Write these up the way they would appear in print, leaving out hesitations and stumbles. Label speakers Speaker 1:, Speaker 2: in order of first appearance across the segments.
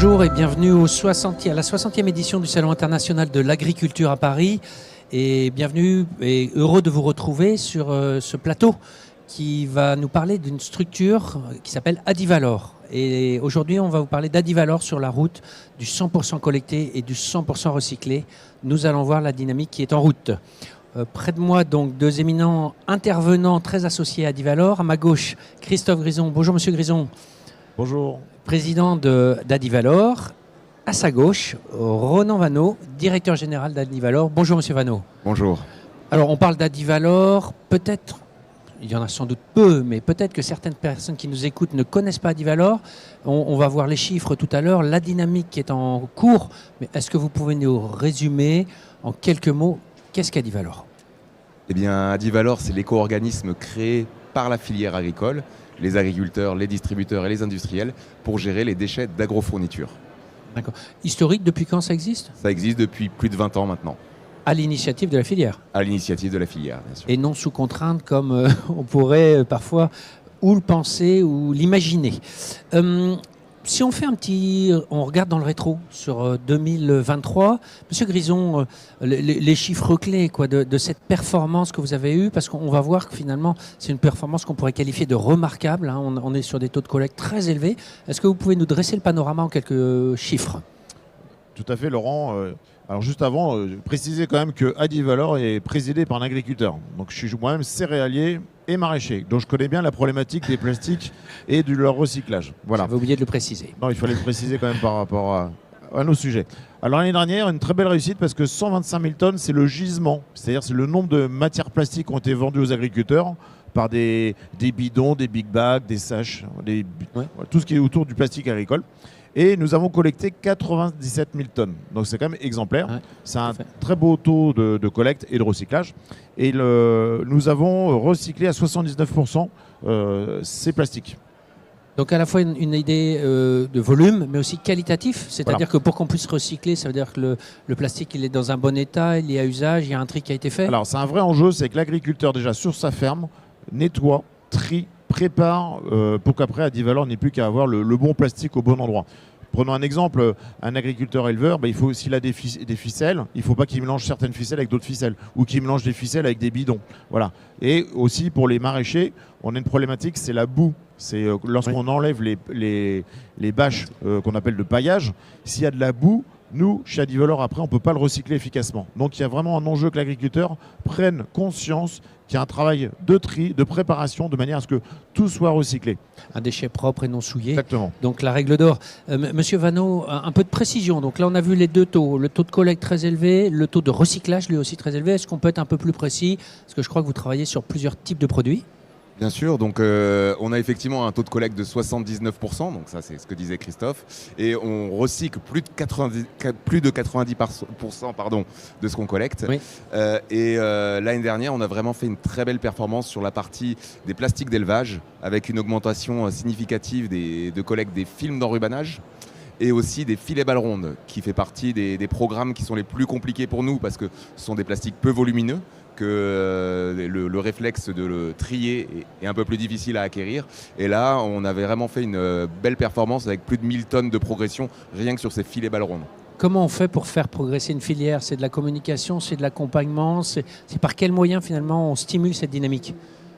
Speaker 1: Bonjour et bienvenue à la 60e édition du Salon international de l'agriculture à Paris. Et bienvenue et heureux de vous retrouver sur ce plateau qui va nous parler d'une structure qui s'appelle Adivalor. Et aujourd'hui, on va vous parler d'Adivalor sur la route du 100% collecté et du 100% recyclé. Nous allons voir la dynamique qui est en route. Près de moi, donc, deux éminents intervenants très associés à Adivalor. À ma gauche, Christophe Grison. Bonjour, monsieur Grison.
Speaker 2: Bonjour.
Speaker 1: Président d'Adivalor. À sa gauche, Ronan Vanneau, directeur général d'Adivalor. Bonjour, monsieur Vanneau.
Speaker 3: Bonjour.
Speaker 1: Alors, on parle d'Adivalor. Peut-être, il y en a sans doute peu, mais peut-être que certaines personnes qui nous écoutent ne connaissent pas Adivalor. On va voir les chiffres tout à l'heure, la dynamique qui est en cours. Mais est-ce que vous pouvez nous résumer en quelques mots qu'est-ce qu'Adivalor ?
Speaker 3: Eh bien, Adivalor, c'est l'éco-organisme créé par la filière agricole, les agriculteurs, les distributeurs et les industriels, pour gérer les déchets d'agrofourniture.
Speaker 1: D'accord. Historique, depuis quand ça existe ?
Speaker 3: Ça existe depuis plus de 20 ans maintenant.
Speaker 1: À l'initiative de la filière ?
Speaker 3: À l'initiative de la filière, bien sûr.
Speaker 1: Et non sous contrainte comme on pourrait parfois ou le penser ou l'imaginer. Si on fait on regarde dans le rétro sur 2023, Monsieur Grison, les chiffres clés de cette performance que vous avez eue, parce qu'on va voir que finalement c'est une performance qu'on pourrait qualifier de remarquable. Hein, on est sur des taux de collecte très élevés. Est-ce que vous pouvez nous dresser le panorama en quelques chiffres ?
Speaker 2: Tout à fait, Laurent. Alors juste avant, préciser quand même que Adivalor est présidé par un agriculteur. Donc je suis moi-même céréalier et maraîcher. Donc je connais bien la problématique des plastiques et de leur recyclage. Voilà.
Speaker 1: J'avais oublié de le préciser.
Speaker 2: Non, il fallait le préciser quand même par rapport à nos sujets. Alors l'année dernière, une très belle réussite parce que 125 000 tonnes, c'est le gisement. C'est-à-dire c'est le nombre de matières plastiques qui ont été vendues aux agriculteurs par des bidons, des big bags, des saches, tout ce qui est autour du plastique agricole. Et nous avons collecté 97 000 tonnes. Donc c'est quand même exemplaire. Ouais, c'est un très beau taux de collecte et de recyclage. Et nous avons recyclé à 79% ces plastiques.
Speaker 1: Donc à la fois une idée de volume, mais aussi qualitatif. C'est-à-dire que pour qu'on puisse recycler, ça veut dire que le plastique il est dans un bon état, il est à usage, il y a un tri qui a été fait.
Speaker 2: Alors c'est un vrai enjeu, c'est que l'agriculteur déjà sur sa ferme nettoie, trie, prépare pour qu'après Adivalor n'ait plus qu'à avoir le bon plastique au bon endroit. Prenons un exemple, un agriculteur éleveur, s'il a des ficelles, il ne faut pas qu'il mélange certaines ficelles avec d'autres ficelles ou qu'il mélange des ficelles avec des bidons. Voilà. Et aussi pour les maraîchers, on a une problématique, c'est la boue. C'est lorsqu'on enlève les bâches qu'on appelle de paillage, s'il y a de la boue, nous, chez Adivalor, après, on ne peut pas le recycler efficacement. Donc il y a vraiment un enjeu que l'agriculteur prenne conscience qu'il y a un travail de tri, de préparation, de manière à ce que tout soit recyclé.
Speaker 1: Un déchet propre et non souillé.
Speaker 2: Exactement.
Speaker 1: Donc la règle d'or. Monsieur Vanneau, un peu de précision. Donc là, on a vu les deux taux. Le taux de collecte très élevé, le taux de recyclage lui aussi très élevé. Est-ce qu'on peut être un peu plus précis ? Parce que je crois que vous travaillez sur plusieurs types de produits.
Speaker 3: Bien sûr, donc on a effectivement un taux de collecte de 79%, donc ça c'est ce que disait Christophe, et on recycle plus de 90% de ce qu'on collecte. Oui. L'année dernière, on a vraiment fait une très belle performance sur la partie des plastiques d'élevage, avec une augmentation significative de collecte des films d'enrubanage et aussi des filets balles rondes, qui fait partie des programmes qui sont les plus compliqués pour nous, parce que ce sont des plastiques peu volumineux, que le réflexe de le trier est un peu plus difficile à acquérir. Et là, on avait vraiment fait une belle performance avec plus de 1000 tonnes de progression rien que sur ces filets balles rondes.
Speaker 1: Comment on fait pour faire progresser une filière ? C'est de la communication, c'est de l'accompagnement, c'est par quel moyen finalement on stimule cette dynamique ?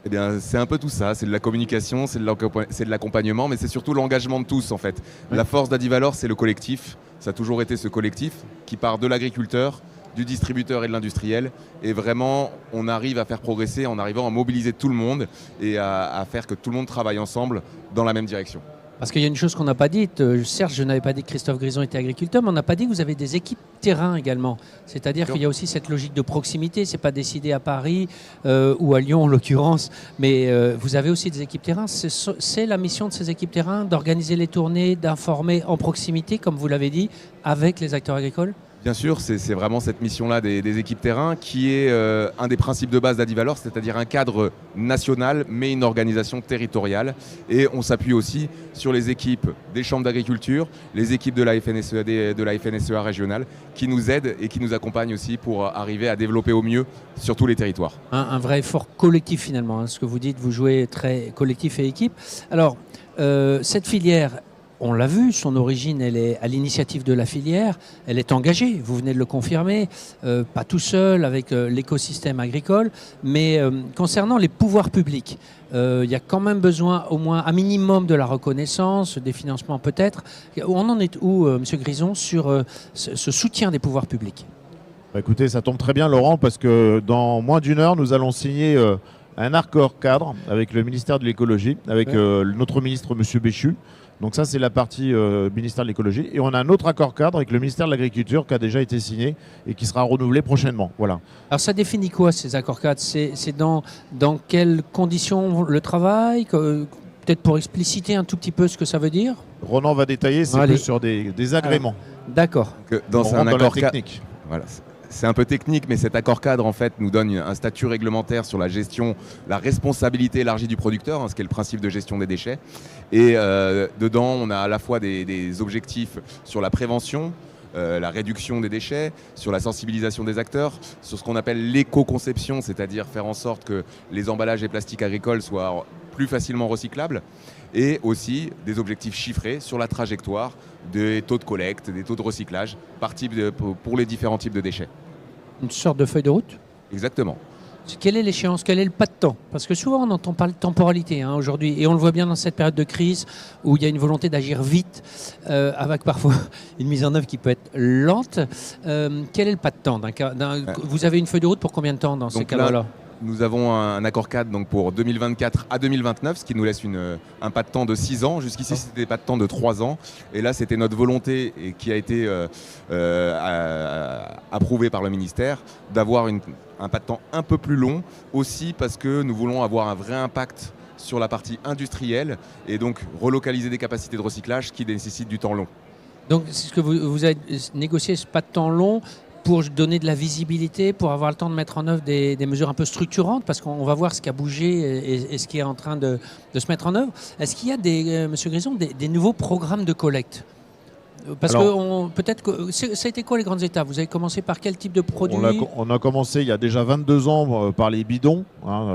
Speaker 3: Eh bien, c'est un peu tout ça, c'est de la communication, c'est de l'accompagnement, mais c'est surtout l'engagement de tous en fait. Ouais. La force d'Adivalor, c'est le collectif. Ça a toujours été ce collectif qui part de l'agriculteur, du distributeur et de l'industriel. Et vraiment, on arrive à faire progresser en arrivant à mobiliser tout le monde et à faire que tout le monde travaille ensemble dans la même direction.
Speaker 1: Parce qu'il y a une chose qu'on n'a pas dite. Certes, je n'avais pas dit que Christophe Grison était agriculteur, mais on n'a pas dit que vous avez des équipes terrain également. C'est-à-dire qu'il y a aussi cette logique de proximité. Ce n'est pas décidé à Paris ou à Lyon en l'occurrence, mais vous avez aussi des équipes terrain. C'est la mission de ces équipes terrain d'organiser les tournées, d'informer en proximité, comme vous l'avez dit, avec les acteurs agricoles ?
Speaker 3: Bien sûr, c'est vraiment cette mission-là des équipes terrain qui est un des principes de base d'Adivalor, c'est-à-dire un cadre national mais une organisation territoriale. Et on s'appuie aussi sur les équipes des chambres d'agriculture, les équipes de la FNSEAD et de la FNSEA régionale qui nous aident et qui nous accompagnent aussi pour arriver à développer au mieux sur tous les territoires.
Speaker 1: Un vrai effort collectif finalement, hein, ce que vous dites, vous jouez très collectif et équipe. Alors, cette filière, on l'a vu, son origine, elle est à l'initiative de la filière, elle est engagée, vous venez de le confirmer, pas tout seul avec l'écosystème agricole, mais concernant les pouvoirs publics, il y a quand même besoin au moins un minimum de la reconnaissance, des financements peut-être. On en est où, M. Grison, sur ce soutien des pouvoirs publics?
Speaker 2: Écoutez, ça tombe très bien, Laurent, parce que dans moins d'une heure, nous allons signer un accord cadre avec le ministère de l'écologie, avec notre ministre, M. Béchu. Donc ça, c'est la partie ministère de l'écologie. Et on a un autre accord cadre avec le ministère de l'Agriculture qui a déjà été signé et qui sera renouvelé prochainement. Voilà.
Speaker 1: Alors ça définit quoi, ces accords cadres? C'est dans quelles conditions le travail? Peut-être pour expliciter un tout petit peu ce que ça veut dire.
Speaker 2: Ronan va détailler, c'est plus sur des agréments.
Speaker 1: D'accord.
Speaker 3: Dans un accord
Speaker 2: technique.
Speaker 3: Voilà. C'est un peu technique, mais cet accord cadre en fait nous donne un statut réglementaire sur la gestion, la responsabilité élargie du producteur, ce qui est le principe de gestion des déchets. Et dedans, on a à la fois des objectifs sur la prévention, la réduction des déchets, sur la sensibilisation des acteurs, sur ce qu'on appelle l'éco-conception, c'est-à-dire faire en sorte que les emballages et plastiques agricoles soient plus facilement recyclables, et aussi des objectifs chiffrés sur la trajectoire des taux de collecte, des taux de recyclage pour les différents types de déchets.
Speaker 1: Une sorte de feuille de route?
Speaker 3: Exactement.
Speaker 1: Quelle est l'échéance? Quel est le pas de temps? Parce que souvent on entend parler de temporalité aujourd'hui, et on le voit bien dans cette période de crise où il y a une volonté d'agir vite, avec parfois une mise en œuvre qui peut être lente. Quel est le pas de temps Vous avez une feuille de route pour combien de temps dans ces cadres-là?
Speaker 3: Nous avons un accord cadre donc pour 2024 à 2029, ce qui nous laisse un pas de temps de 6 ans. Jusqu'ici, c'était des pas de temps de 3 ans. Et là, c'était notre volonté, et qui a été approuvée par le ministère, d'avoir un pas de temps un peu plus long, aussi parce que nous voulons avoir un vrai impact sur la partie industrielle et donc relocaliser des capacités de recyclage qui nécessitent du temps long.
Speaker 1: Donc, c'est ce que vous avez négocié, ce pas de temps long, pour donner de la visibilité, pour avoir le temps de mettre en œuvre des mesures un peu structurantes, parce qu'on va voir ce qui a bougé et ce qui est en train de se mettre en œuvre. Est-ce qu'il y a, Monsieur Grison, des nouveaux programmes de collecte? Parce que peut-être que ça a été quoi les grandes étapes? Vous avez commencé par quel type de produits?
Speaker 2: On a commencé il y a déjà 22 ans par les bidons,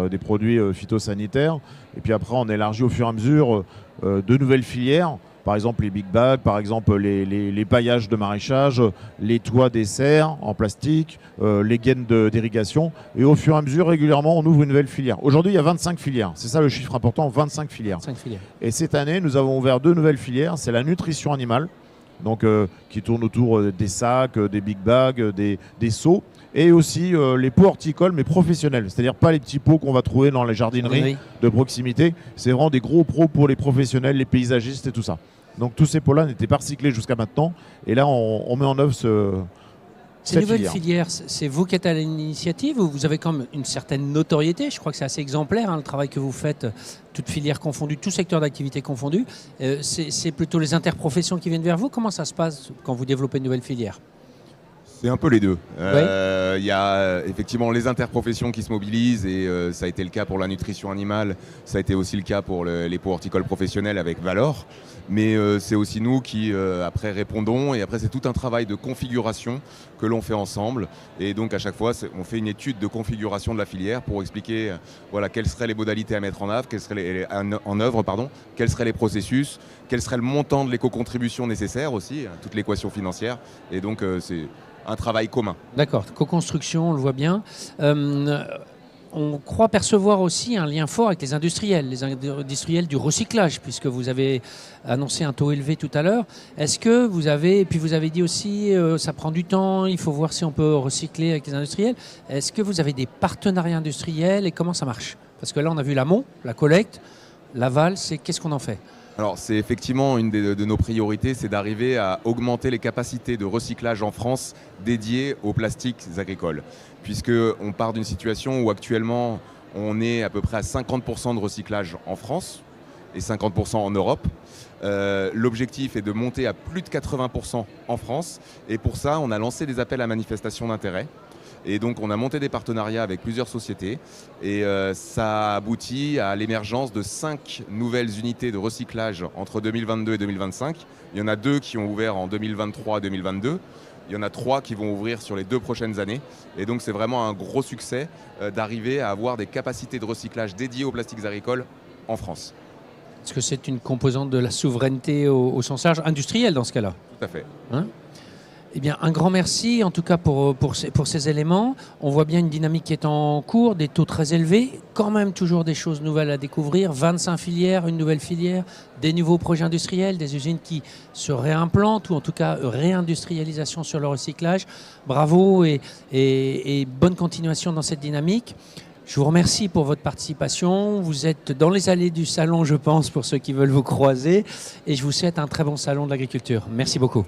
Speaker 2: des produits phytosanitaires. Et puis après, on a élargi au fur et à mesure de nouvelles filières. Par exemple les big bags, par exemple les paillages de maraîchage, les toits des serres en plastique, les gaines d'irrigation. Et au fur et à mesure, régulièrement, on ouvre une nouvelle filière. Aujourd'hui, il y a 25 filières. C'est ça le chiffre important, 25 filières.
Speaker 1: 25 filières.
Speaker 2: Et cette année, nous avons ouvert 2 nouvelles filières. C'est la nutrition animale, donc, qui tourne autour des sacs, des big bags, des seaux. Et aussi les pots horticoles, mais professionnels. C'est-à-dire pas les petits pots qu'on va trouver dans les jardineries de proximité. C'est vraiment des gros pots pour les professionnels, les paysagistes et tout ça. Donc tous ces pots-là n'étaient pas recyclés jusqu'à maintenant. Et là, on met en œuvre
Speaker 1: Ces nouvelles filières, c'est vous qui êtes à l'initiative ou vous avez quand même une certaine notoriété? Je crois que c'est assez exemplaire le travail que vous faites, toutes filières confondues, tout secteur d'activité confondu. C'est plutôt les interprofessions qui viennent vers vous. Comment ça se passe quand vous développez une nouvelle filière?
Speaker 3: C'est un peu les deux. Il y a effectivement les interprofessions qui se mobilisent et ça a été le cas pour la nutrition animale, ça a été aussi le cas pour les pots horticoles professionnels avec Valor. Mais c'est aussi nous qui après répondons et après c'est tout un travail de configuration que l'on fait ensemble. Et donc à chaque fois on fait une étude de configuration de la filière pour expliquer quelles seraient les modalités à mettre en œuvre, quels seraient les processus, quel serait le montant de l'éco-contribution nécessaire aussi, toute l'équation financière. Et donc c'est un travail commun.
Speaker 1: D'accord, co-construction, on le voit bien. On croit percevoir aussi un lien fort avec les industriels du recyclage, puisque vous avez annoncé un taux élevé tout à l'heure. Est-ce que vous avez, et puis vous avez dit aussi, ça prend du temps, il faut voir si on peut recycler avec les industriels. Est-ce que vous avez des partenariats industriels et comment ça marche? Parce que là, on a vu l'amont, la collecte, l'aval, c'est qu'est-ce qu'on en fait?
Speaker 3: Alors c'est effectivement une de nos priorités, c'est d'arriver à augmenter les capacités de recyclage en France dédiées aux plastiques agricoles. Puisqu'on part d'une situation où actuellement on est à peu près à 50% de recyclage en France et 50% en Europe. L'objectif est de monter à plus de 80% en France et pour ça on a lancé des appels à manifestation d'intérêt. Et donc on a monté des partenariats avec plusieurs sociétés et ça a abouti à l'émergence de 5 nouvelles unités de recyclage entre 2022 et 2025. Il y en a 2 qui ont ouvert en 2023 et 2022. Il y en a 3 qui vont ouvrir sur les 2 prochaines années. Et donc c'est vraiment un gros succès d'arriver à avoir des capacités de recyclage dédiées aux plastiques agricoles en France.
Speaker 1: Est-ce que c'est une composante de la souveraineté au sens large, industrielle dans ce cas-là?
Speaker 3: Tout à fait.
Speaker 1: Hein? Eh bien, un grand merci en tout cas pour ces éléments. On voit bien une dynamique qui est en cours, des taux très élevés, quand même toujours des choses nouvelles à découvrir, 25 filières, une nouvelle filière, des nouveaux projets industriels, des usines qui se réimplantent ou en tout cas réindustrialisation sur le recyclage. Bravo et bonne continuation dans cette dynamique. Je vous remercie pour votre participation. Vous êtes dans les allées du salon, je pense, pour ceux qui veulent vous croiser. Et je vous souhaite un très bon salon de l'agriculture. Merci beaucoup.